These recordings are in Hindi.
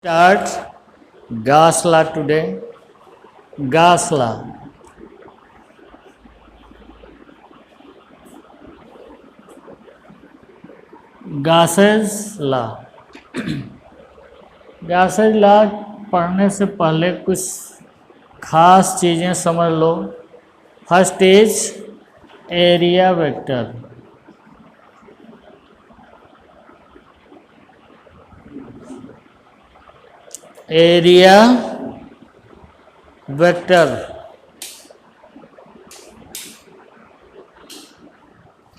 Start Gauss law today. Gauss law. Gauss's law. Gauss's law पढ़ने से पहले कुछ खास चीज़ें समझ लो। First is area vector. Area vector,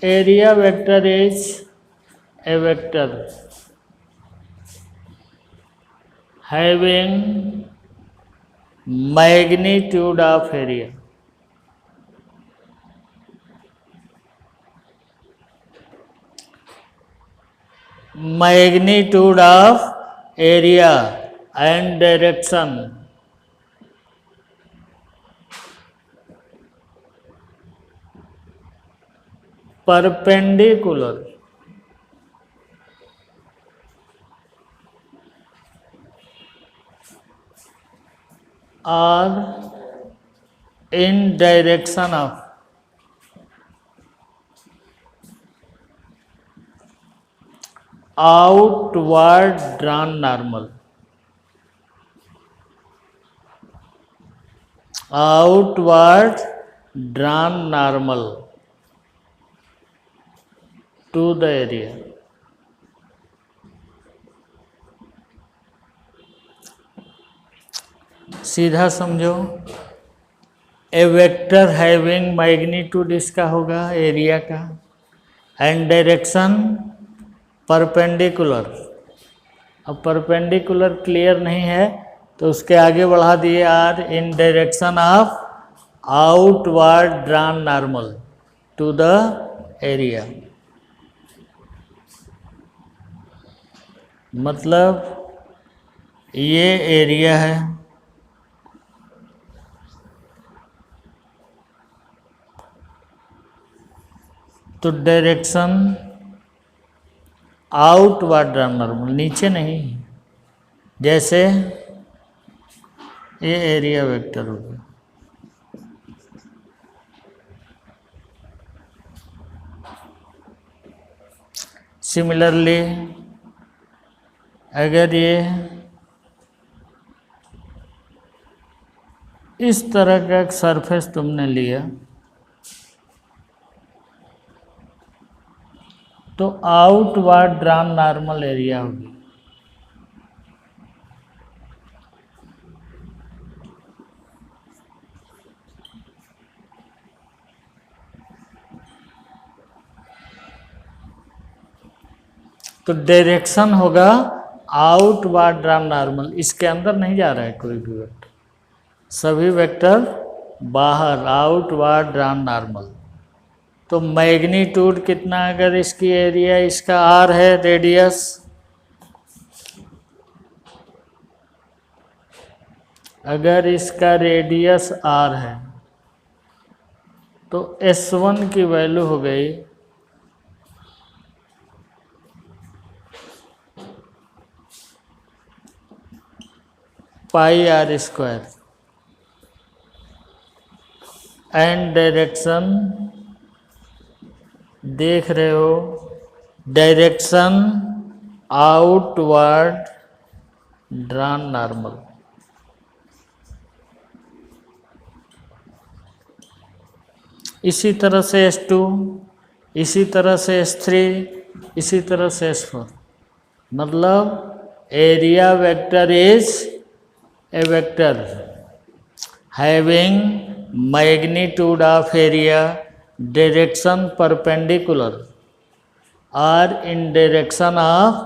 area vector is a vector having magnitude of area. Magnitude of area and direction perpendicular or in direction of outward drawn normal. Outward drawn normal to the area. सीधा समझो, ए वेक्टर हैविंग मैग्नीट्यूड इसका होगा एरिया का, एंड डायरेक्शन परपेंडिकुलर। अब परपेंडिकुलर क्लियर नहीं है तो उसके आगे बढ़ा दिए are in direction of outward drawn normal to the area. मतलब ये एरिया है, तो डायरेक्शन आउटवर्ड ड्रॉन नॉर्मल, नीचे नहीं। जैसे ये एरिया वेक्टर हो गया, सिमिलरली अगर ये इस तरह का एक सरफेस तुमने लिया तो आउटवर्ड ड्रॉन नॉर्मल एरिया होगी। तो डायरेक्शन होगा आउटवर्ड ड्रॉन नॉर्मल, इसके अंदर नहीं जा रहा है कोई भी वेक्टर, सभी वेक्टर बाहर आउटवर्ड ड्रॉन नॉर्मल। तो मैग्नीट्यूड कितना, अगर इसकी एरिया इसका आर है, रेडियस अगर इसका रेडियस आर है तो S1 की वैल्यू हो गई पाई आर स्क्वायर, एंड डायरेक्शन देख रहे हो, डायरेक्शन आउटवर्ड ड्रॉन नॉर्मल। इसी तरह से S2, इसी तरह से S3, इसी तरह से S4। मतलब area vector is a vector having magnitude of area, direction perpendicular or in direction of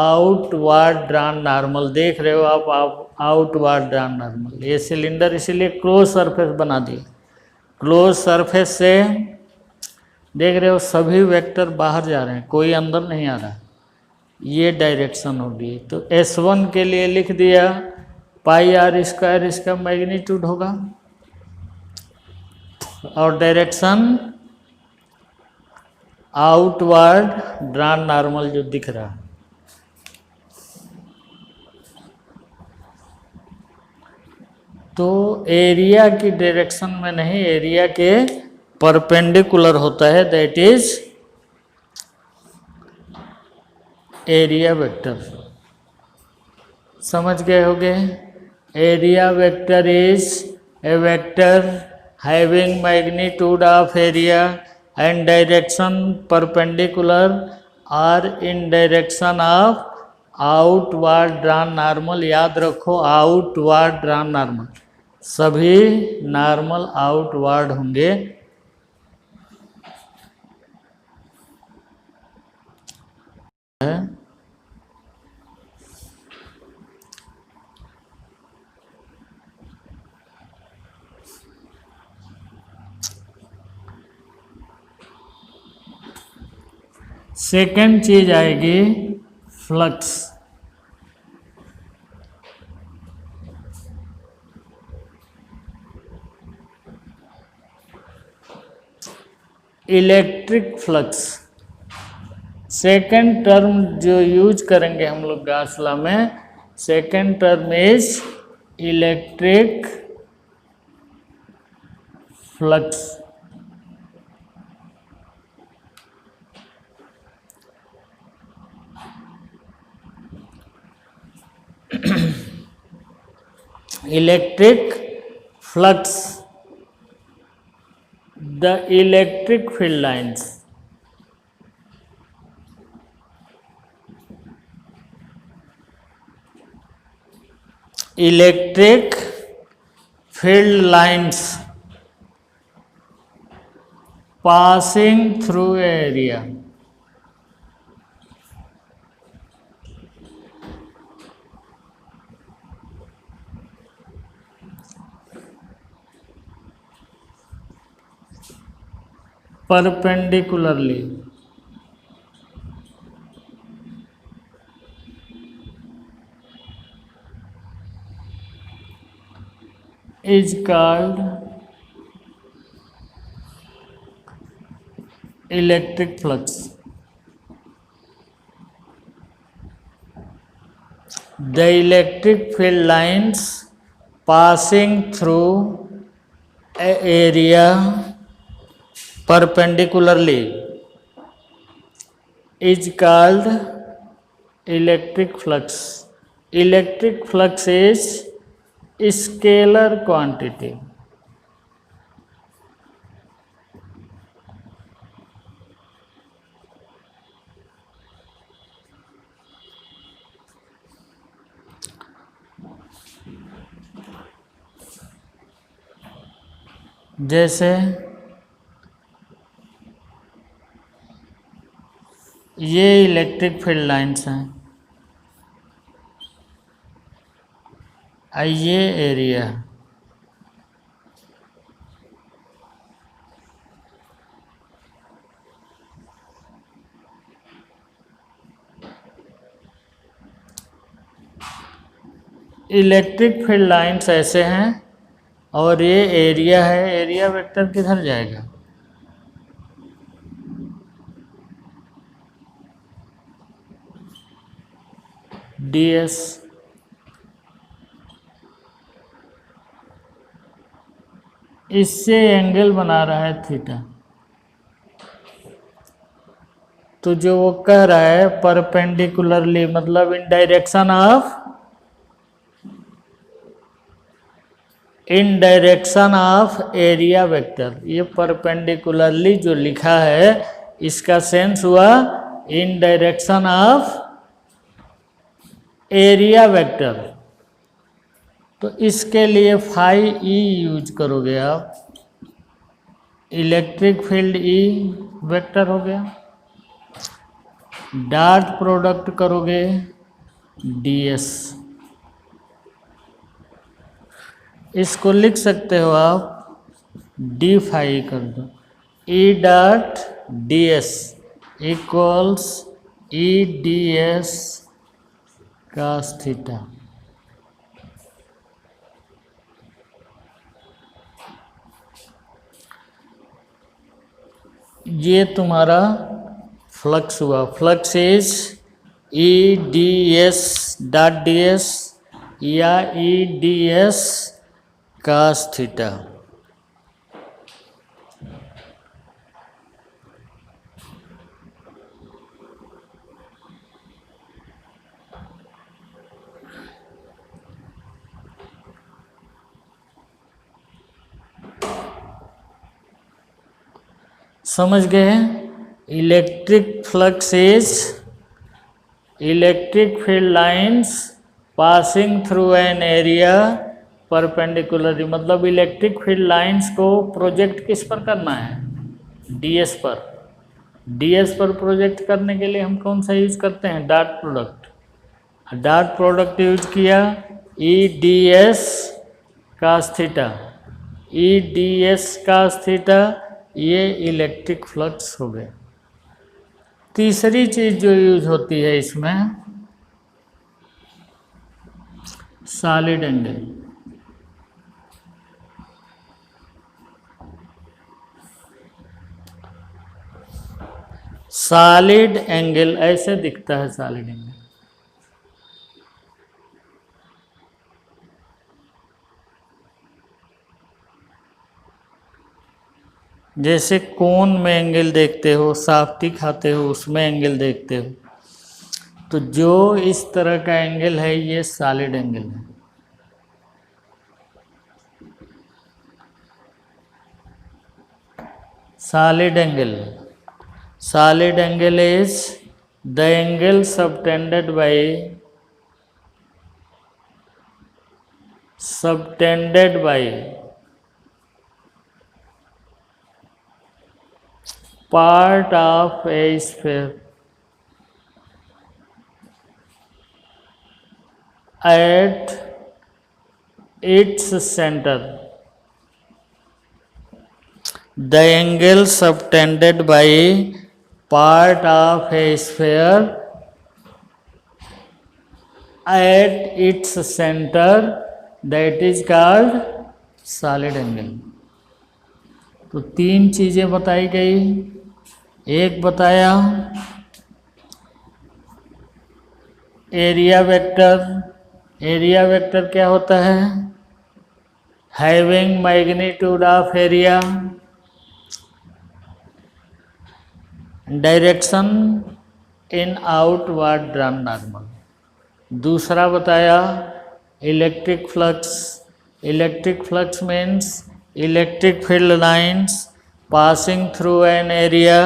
outward drawn normal। देख रहे हो आप outward drawn normal। ये सिलेंडर इसीलिए क्लोज सरफेस बना दिया। क्लोज सरफेस से देख रहे हो सभी वेक्टर बाहर जा रहे हैं, कोई अंदर नहीं आ रहा, ये डायरेक्शन होगी। तो S1 के लिए लिख दिया पाई आर स्क्वायर इसका मैग्नीट्यूड होगा, और डायरेक्शन आउटवर्ड ड्रॉन नॉर्मल जो दिख रहा है। तो एरिया की डायरेक्शन में नहीं, एरिया के परपेंडिकुलर होता है, दैट इज एरिया वेक्टर। समझ गए होगे? Area vector is a vector having magnitude of area and direction perpendicular और in direction of outward drawn normal. याद रखो, आउटवर्ड ड्रॉन नॉर्मल, सभी नॉर्मल आउटवर्ड होंगे। सेकेंड चीज आएगी flux. Electric flux second term जो यूज करेंगे हम लोग गॉस लॉ में, second term is electric flux. Electric flux, the electric field lines, electric field lines passing through area, perpendicularly, is called electric flux. The electric field lines passing through an area perpendicularly is called electric flux. Electric flux is scalar quantity. जैसे ये इलेक्ट्रिक फील्ड लाइंस हैं, ये एरिया, इलेक्ट्रिक फील्ड लाइंस ऐसे हैं और ये एरिया है। एरिया वेक्टर किधर जाएगा? ds। इससे एंगल बना रहा है थीटा। तो जो वो कह रहा है परपेंडिकुलरली, मतलब इन डायरेक्शन ऑफ एरिया वेक्टर। ये परपेंडिकुलरली जो लिखा है इसका सेंस हुआ इन डायरेक्शन ऑफ एरिया वेक्टर। तो इसके लिए फाई ई यूज करोगे आप, इलेक्ट्रिक फील्ड ई वेक्टर हो गया, डॉट प्रोडक्ट करोगे ds। इसको लिख सकते हो आप डी फाई कर दो, E dot ds equals E ds cos theta. ये तुम्हारा फ्लक्स हुआ। Flux is E D S dot D S या E D S cos theta. समझ गए? Electric flux is electric field lines passing through an area perpendicularly, मतलब इलेक्ट्रिक फील्ड लाइंस को प्रोजेक्ट किस पर करना है? डीएस पर। डीएस पर प्रोजेक्ट करने के लिए हम कौन सा यूज करते हैं? Dot product. Dot product use किया, E D S cos theta, E D S cos theta, ये इलेक्ट्रिक फ्लक्स हो गए। तीसरी चीज जो यूज होती है इसमें, सॉलिड एंगल। सॉलिड एंगल ऐसे दिखता है, सॉलिड एंगल। जैसे कोन में एंगल देखते हो, साफ्टी खाते हो उसमें एंगल देखते हो, तो जो इस तरह का एंगल है ये सॉलिड एंगल है। Solid angle, solid angle is the angle subtended by part of a sphere at its center. The angle subtended by part of a sphere at its center, that is called solid angle. तो तीन चीजें बताई गई। एक बताया एरिया वेक्टर। एरिया वेक्टर क्या होता है? Having magnitude of area, direction in outward drawn normal. दूसरा बताया electric flux. Electric flux means electric field lines passing through an area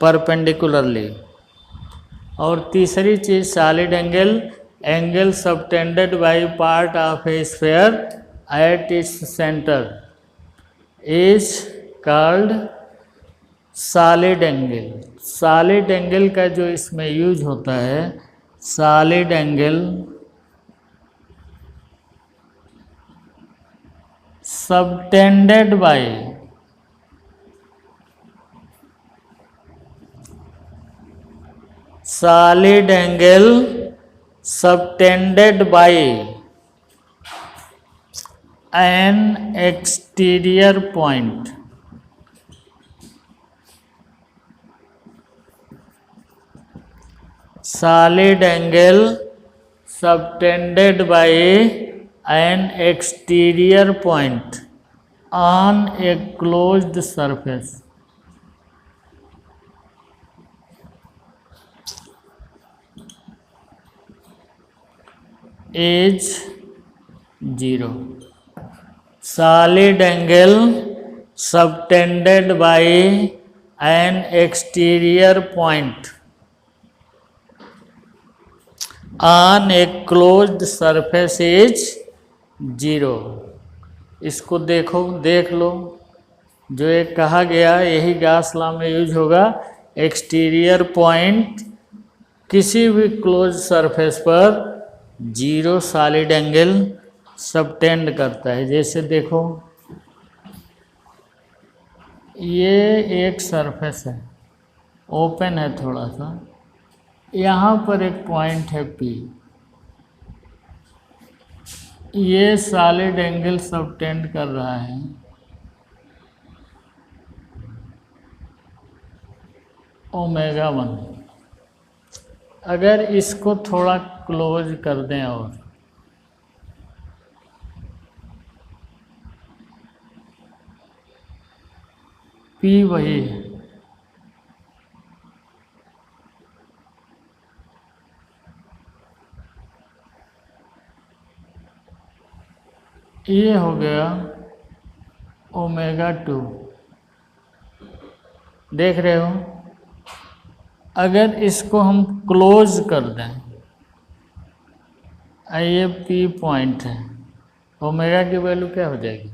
perpendicularly. और तीसरी चीज solid angle, angle subtended by part of A sphere at its centre is called solid angle. Solid angle का जो इसमें यूज होता है, solid angle subtended bye solid angle subtended by an exterior point solid angle subtended by an exterior point on a closed surface is 0. Solid angle subtended by an exterior point on a closed surface is 0. इसको देखो, देख लो, जो एक कहा गया यही गॉस लॉ में यूज होगा। एक्सटीरियर पॉइंट किसी भी क्लोज सरफेस पर 0 सॉलिड एंगल सबटेंड करता है। जैसे देखो, ये एक सरफेस है, ओपन है थोड़ा सा, यहाँ पर एक पॉइंट है P, ये सॉलिड एंगल सबटेंड कर रहा है। ω1। अगर इसको थोड़ा क्लोज कर दें और पी वही है। ये हो गया ओमेगा 2। देख रहे हो, अगर इसको हम क्लोज कर दें, ये पी पॉइंट है, ओमेगा की वैल्यू क्या हो जाएगी?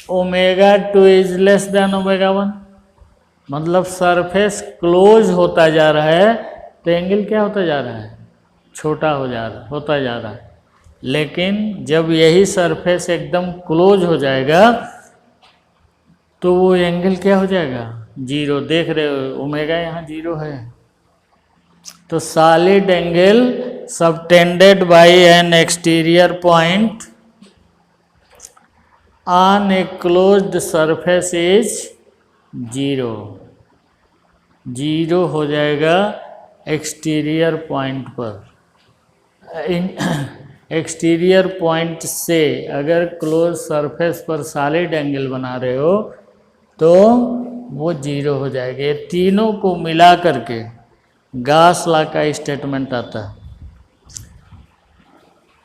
Omega 2 is less than omega 1, मतलब सरफेस क्लोज होता जा रहा है तो एंगल क्या होता जा रहा है? छोटा होता जा रहा है। लेकिन जब यही सरफेस एकदम क्लोज हो जाएगा तो वो एंगल क्या हो जाएगा? जीरो। देख रहे हो, ओमेगा यहाँ जीरो है। तो solid angle subtended bye N exterior point on A closed surface is zero. Zero हो जाएगा एक्सटीरियर पॉइंट पर। एक्सटीरियर पॉइंट से अगर क्लोज सरफेस पर सॉलिड एंगल बना रहे हो तो वो जीरो हो जाएगा। ये तीनों को मिला करके गॉस लॉ का स्टेटमेंट आता है।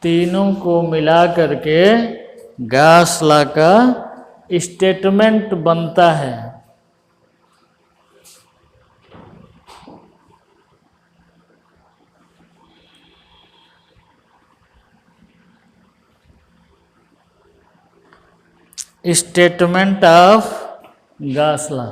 तीनों को मिला करके गॉस लॉ का स्टेटमेंट बनता है। Statement of Gauss law.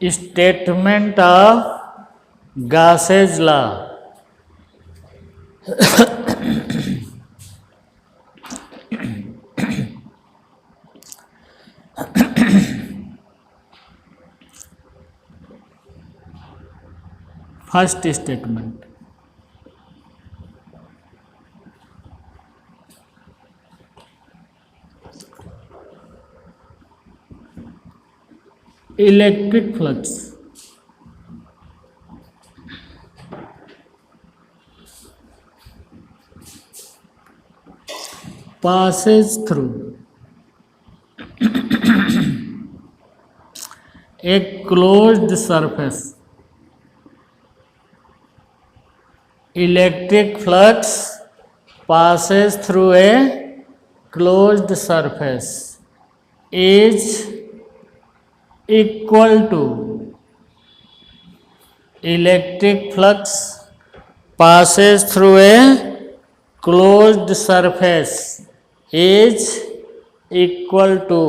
Statement of Gauss's law. First statement, electric flux passes through a closed surface. Electric flux passes through a closed surface is equal to electric flux passes through a closed surface is equal to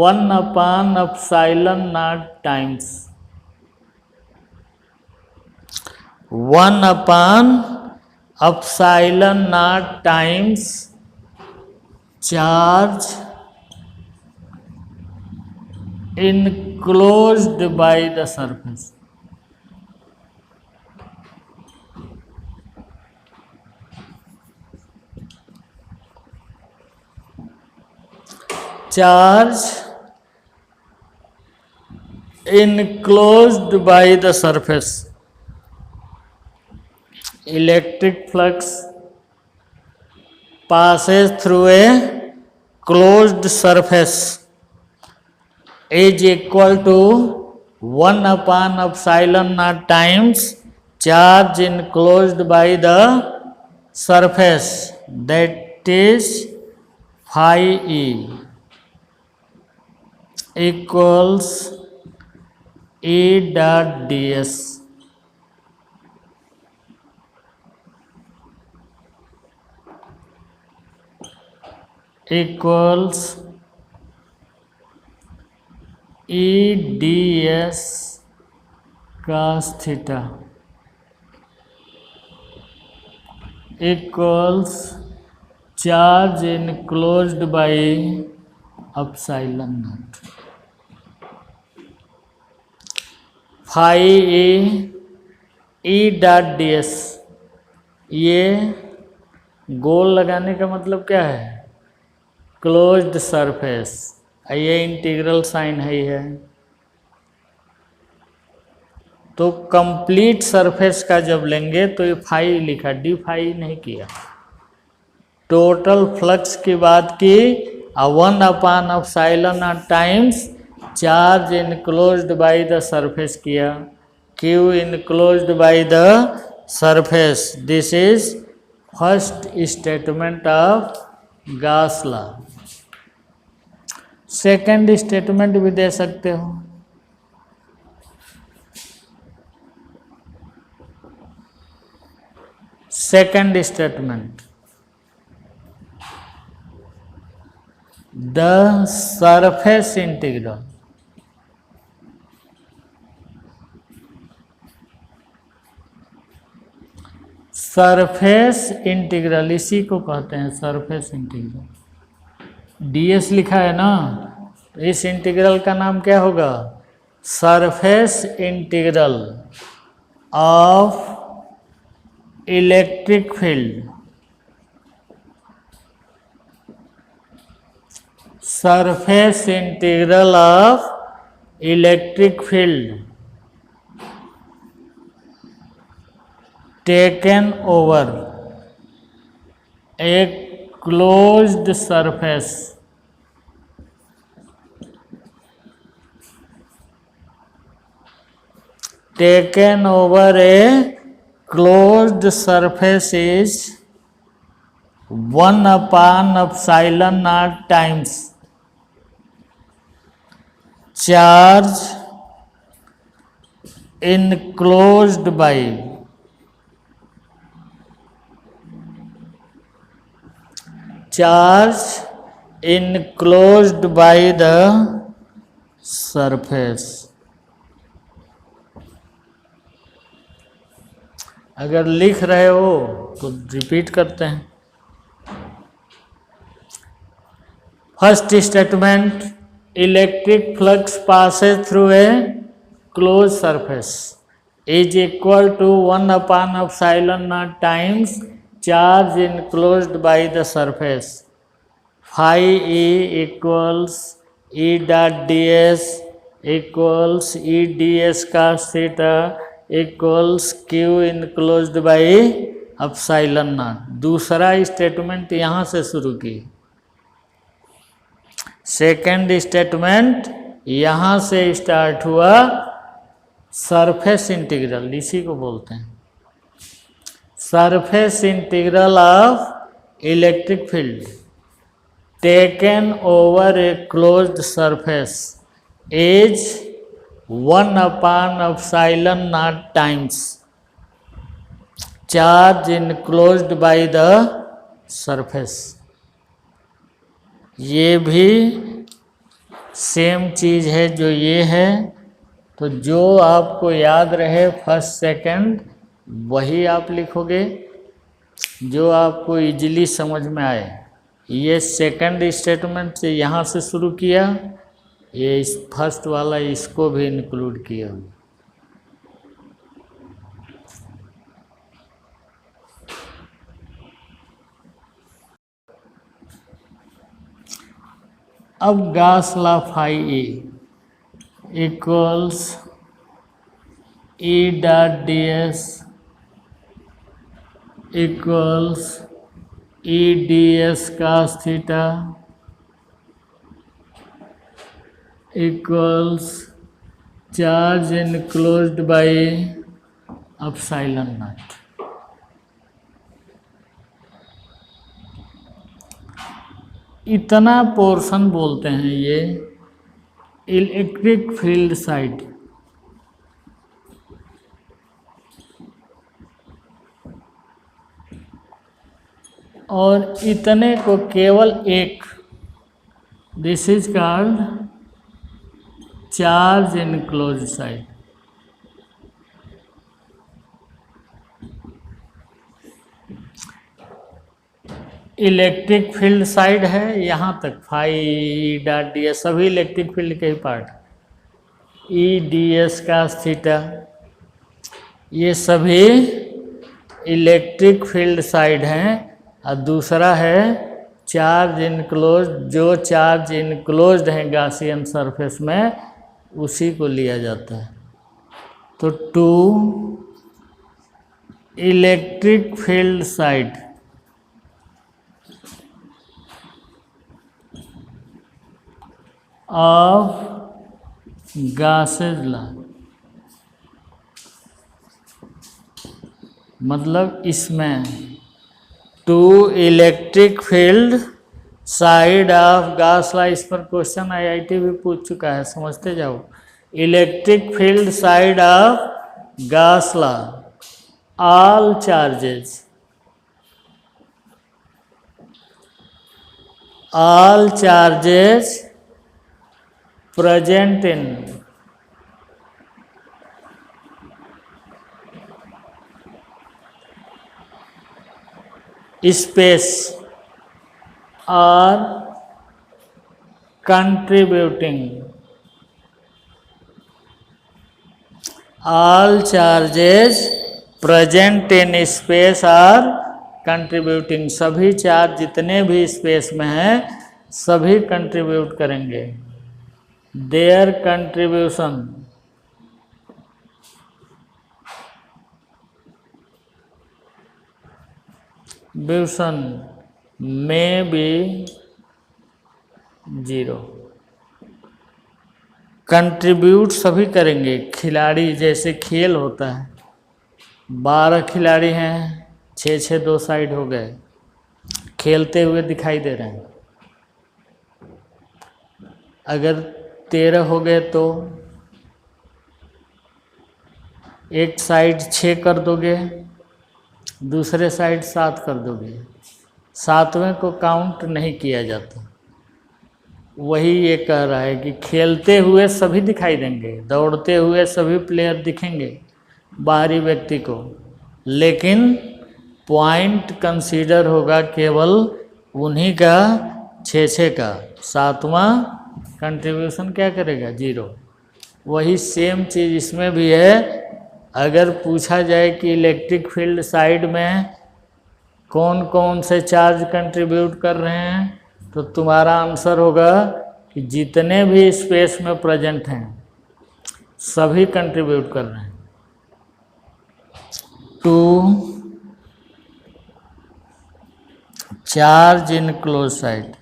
1 upon epsilon naught times 1 upon epsilon naught times charge enclosed by the surface. Charge enclosed by the surface. Electric flux passes through a closed surface is equal to 1 upon epsilon naught times charge enclosed by the surface, that is phi e equals E dot ds. Equals E ds cos theta equals charge enclosed by epsilon naught. phi e dot D S, ये गोल लगाने का मतलब क्या है? क्लोज्ड सरफेस ये इंटीग्रल साइन है। तो कंप्लीट सरफेस का जब लेंगे तो ये फाई लिखा, डी फाई नहीं किया। टोटल फ्लक्स की बात की, 1/ε times charge enclosed by the surface किया, Q enclosed by the surface. This is first statement of Gauss law. Second statement भी दे सकते हो। Second statement, the surface integral surface integral इसी को कहते हैं सरफेस इंटीग्रल। डीएस लिखा है ना, तो इस इंटीग्रल का नाम क्या होगा? Surface integral of electric field. Surface integral of electric field taken over a closed surface. Taken over A closed surface is 1/ε times charge enclosed by the surface। अगर लिख रहे हो तो रिपीट करते हैं। First statement, electric flux passes through a close surface is equal to 1/ε times charge enclosed by the surface. Phi E equals E dot D S equals E D S cos theta equals Q enclosed by epsilon naught. दूसरा स्टेटमेंट यहाँ से शुरू की, सेकंड स्टेटमेंट यहाँ से स्टार्ट हुआ। सरफेस इंटीग्रल इसी को बोलते हैं surface integral of electric field taken over a closed surface is 1/ε times charge enclosed by the surface. ये भी सेम चीज़ है जो ये है। तो जो आपको याद रहे फर्स्ट सेकंड वही आप लिखोगे, जो आपको इजीली समझ में आए। ये सेकंड स्टेटमेंट से यहाँ से शुरू किया, ये इस फर्स्ट वाला इसको भी इंक्लूड किया। अब Gauss law phi E equals E dot D S equals E D S cos theta equals charge enclosed by epsilon naught. इतना पोर्शन बोलते हैं ये इलेक्ट्रिक फील्ड साइड। और इतने को केवल एक, this is called charge enclose side. Electric field side है यहाँ तक, फाई डॉट डी एस सभी इलेक्ट्रिक फील्ड के ही part, E D S cos theta ये सभी इलेक्ट्रिक फील्ड साइड हैं। और दूसरा है चार्ज इनक्लोज, जो चार्ज इनक्लोज्ड है गासियन सरफेस में उसी को लिया जाता है। तो two electric field side of Gauss's law, मतलब इसमें two electric field side of Gauss law, इस पर क्वेश्चन आईआईटी भी पूछ चुका है, समझते जाओ। Electric field side of Gauss law, all charges present in space are contributing, all charges present in space are contributing, सभी चार्ज जितने भी स्पेस में हैं सभी कंट्रीब्यूट करेंगे। देयर कंट्रीब्यूशन में बी जीरो, कंट्रीब्यूट सभी करेंगे। खिलाड़ी जैसे खेल होता है, 12 खिलाड़ी हैं, 6 2 साइड हो गए, खेलते हुए दिखाई दे रहे हैं। अगर 13 हो गए तो एक साइड 6 कर दोगे, दूसरे साइड 7 कर दोगे, 7वें को काउंट नहीं किया जाता। वही ये कह रहा है कि खेलते हुए सभी दिखाई देंगे, दौड़ते हुए सभी प्लेयर दिखेंगे बाहरी व्यक्ति को, लेकिन पॉइंट कंसीडर होगा केवल उन्हीं का 6 का। 7वां कंट्रीब्यूशन क्या करेगा? जीरो। वही सेम चीज़ इसमें भी है। अगर पूछा जाए कि इलेक्ट्रिक फील्ड साइड में कौन कौन से चार्ज कंट्रीब्यूट कर रहे हैं, तो तुम्हारा आंसर होगा कि जितने भी स्पेस में प्रेजेंट हैं सभी कंट्रीब्यूट कर रहे हैं। To charge in close side,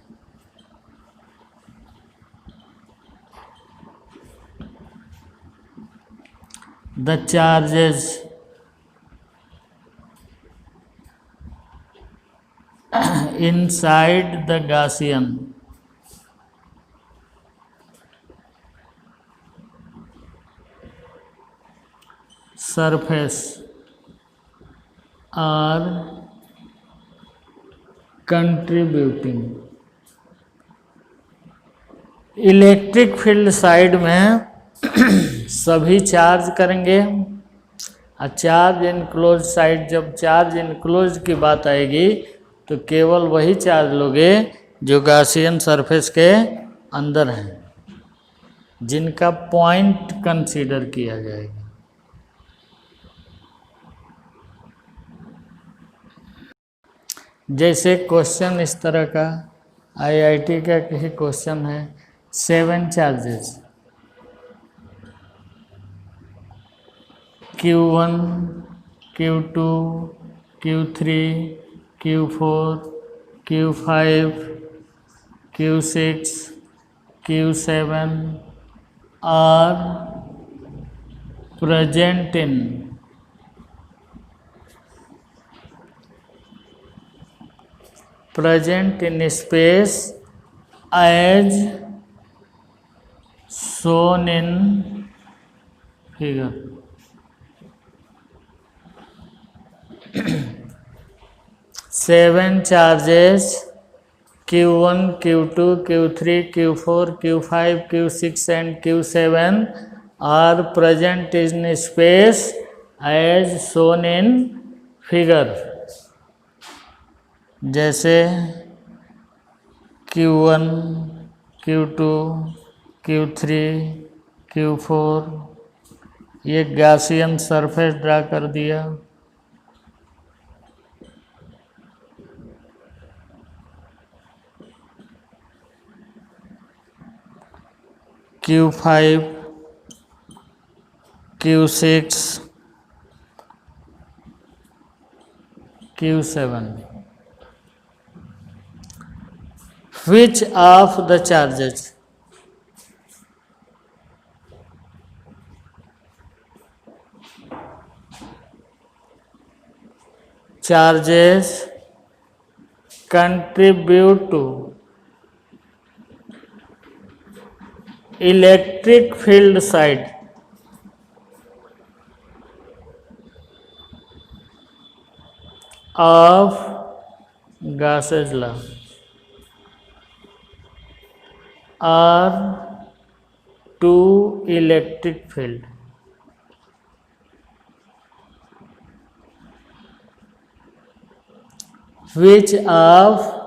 the charges inside the Gaussian surface are contributing। Electric field side में सभी चार्ज करेंगे, और चार्ज इनक्लोज साइड, जब चार्ज इनक्लोज की बात आएगी तो केवल वही चार्ज लोगे जो गॉसियन सरफेस के अंदर हैं, जिनका पॉइंट कंसीडर किया जाएगा। जैसे क्वेश्चन इस तरह का आईआईटी का किसी क्वेश्चन है, 7 charges Q1, Q2, Q3, Q4, Q5, Q6, Q7 are present in space as shown in figure। 7 charges Q1, Q2, Q3, Q4, Q5, Q6 and Q7 are present in space as shown in figure। जैसे Q1, Q2, Q3, Q4, ये गॉसियन सरफेस ड्रा कर दिया। Q5, Q6, Q7. Which of the charges contribute to electric field side of Gauss's law are to electric field? Which of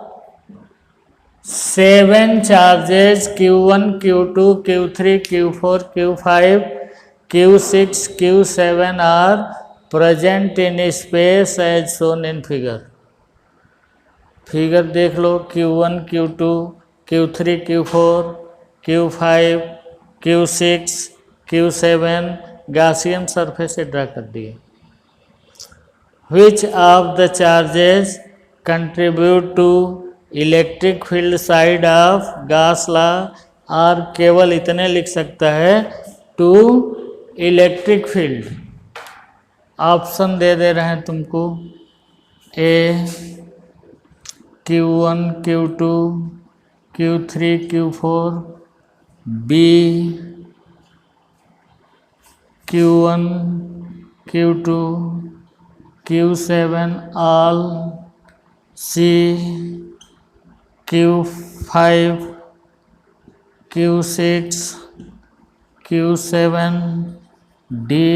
7 charges Q1, Q2, Q3, Q4, Q5, Q6, Q7 are present in space as shown in figure? Figure देख लो, Q1, Q2, Q3, Q4, Q5, Q6, Q7 Gaussian surface से ड्रा कर दिए. Which of the charges contribute to electric field side of Gauss law? और केवल इतने लिख सकता है टू इलेक्ट्रिक फील्ड. ऑप्शन दे रहे हैं तुमको. A Q1, Q2, Q3, Q4, B Q1, Q2, Q7 all, C Q5, Q6, Q7, D.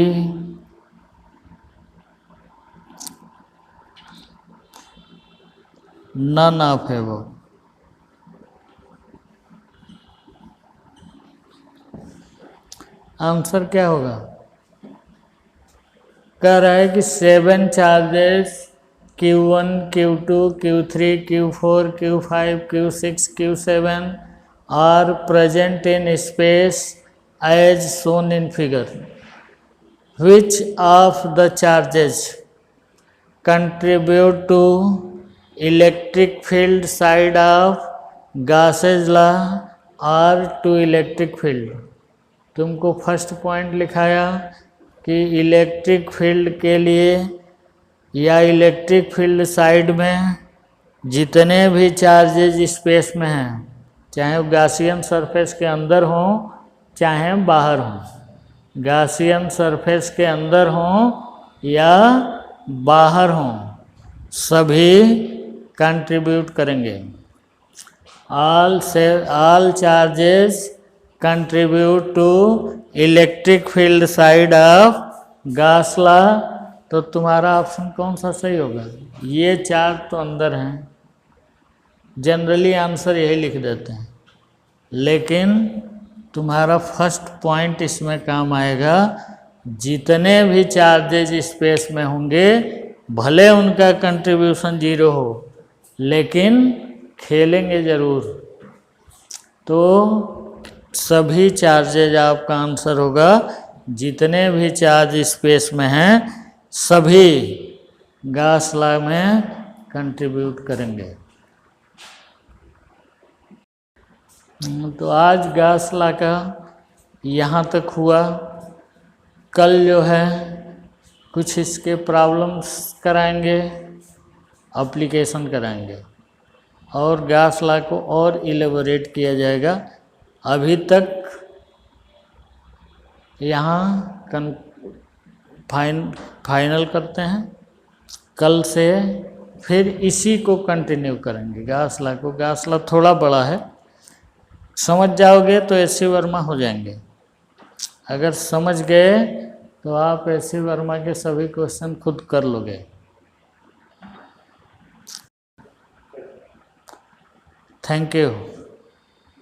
None of above. Answer क्या होगा? कह रहा है कि 7 charges Q1, Q2, Q3, Q4, Q5, Q6, Q7 are present in space as shown in figure. Which of the charges contribute to electric field side of Gauss's law or to electric field? तुमको फर्स्ट पॉइंट लिखाया कि इलेक्ट्रिक फील्ड के लिए या इलेक्ट्रिक फील्ड साइड में जितने भी चार्जेज स्पेस में हैं, चाहे वो गॉसियन सरफेस के अंदर हों चाहे बाहर हों, गॉसियन सरफेस के अंदर हों या बाहर हों, सभी कंट्रीब्यूट करेंगे. All charges contribute to electric field side of Gauss law. तो तुम्हारा ऑप्शन कौन सा सही होगा? ये 4 तो अंदर हैं, जनरली आंसर यही लिख देते हैं, लेकिन तुम्हारा फर्स्ट पॉइंट इसमें काम आएगा. जितने भी चार्जेज स्पेस में होंगे भले उनका कंट्रीब्यूशन 0 हो, लेकिन खेलेंगे ज़रूर. तो सभी चार्जेज आपका आंसर होगा. जितने भी चार्ज स्पेस में हैं सभी गॉस लॉ में कंट्रीब्यूट करेंगे. तो आज गॉस लॉ का यहाँ तक हुआ. कल जो है कुछ इसके प्रॉब्लम्स कराएंगे, एप्लीकेशन कराएंगे और गॉस लॉ को और इलेबोरेट किया जाएगा. अभी तक यहाँ फाइनल करते हैं. कल से फिर इसी को कंटिन्यू करेंगे गॉस लॉ को. गॉस लॉ थोड़ा बड़ा है, समझ जाओगे तो एस.सी. वर्मा हो जाएंगे. अगर समझ गए तो आप एस.सी. वर्मा के सभी क्वेश्चन खुद कर लोगे. Thank you.